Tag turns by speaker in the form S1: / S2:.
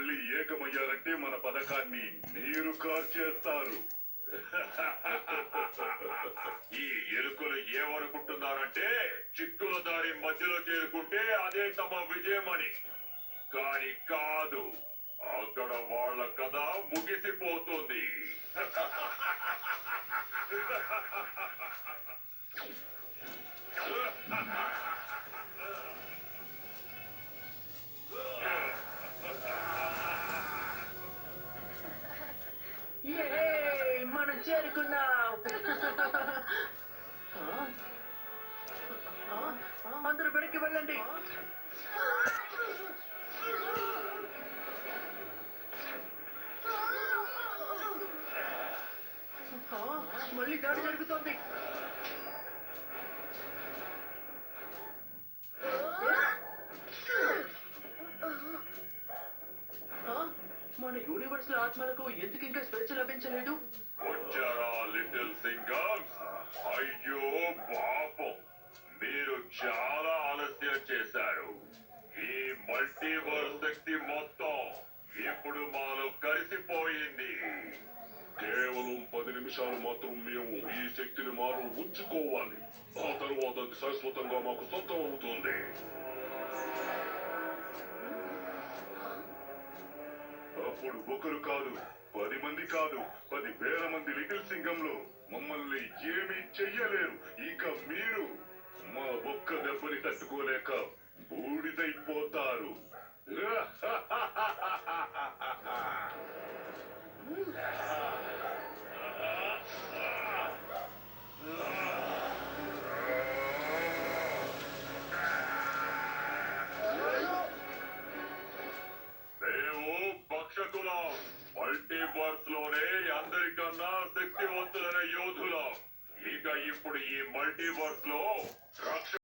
S1: మళ్ళీ ఏకమయ్యారంటే మన పథకాన్ని నీరు కార్చేస్తారు.
S2: ఈ ఎలుకలు ఏమనుకుంటున్నారంటే చిక్కుల దారి మధ్యలో చేరుకుంటే అదే తమ విజయమని. కాని కాదు, అక్కడ వాళ్ళ కథ ముగిసిపోతుంది.
S3: మనం చేరుకున్నాం. అందరూ వెనక్కి వెళ్ళండి. మళ్ళీ దాడి జరుగుతోంది. మన యూనివర్స్ లో ఆత్మలకు ఎందుకు ఇంకా స్వేచ్ఛ లభించలేదు?
S2: వచ్చారా లిటిల్ సింగర్స్? అయ్యో పాపం, మీరు చాలా ఆలస్యం చేశారు. ఈ మల్టీవర్స్ శక్తి మొత్తం ఇప్పుడు మాలో కలిసిపోయింది.
S1: కేవలం 10 నిమిషాలు మాత్రం మేము ఈ శక్తిని మాలో ఉంచుకోవాలి. ఆ తరువాత అది శాశ్వతంగా మాకు సొంతం అవుతుంది. అప్పుడు ఒకరు కాదు, 10 మంది కాదు, 10,000 మంది లిటిల్ సింగంలో మమ్మల్ని ఏమీ చెయ్యలేరు. ఇక మీరు మా ఒక్క దెబ్బని తట్టుకోలేక బూడిదైపోతారు.
S2: మేము భక్షకులం, మల్టీవర్స్ లోనే అందరికన్నా శక్తివంతులైన యోధులం. ఇక ఇప్పుడు ఈ మల్టీవర్స్ లో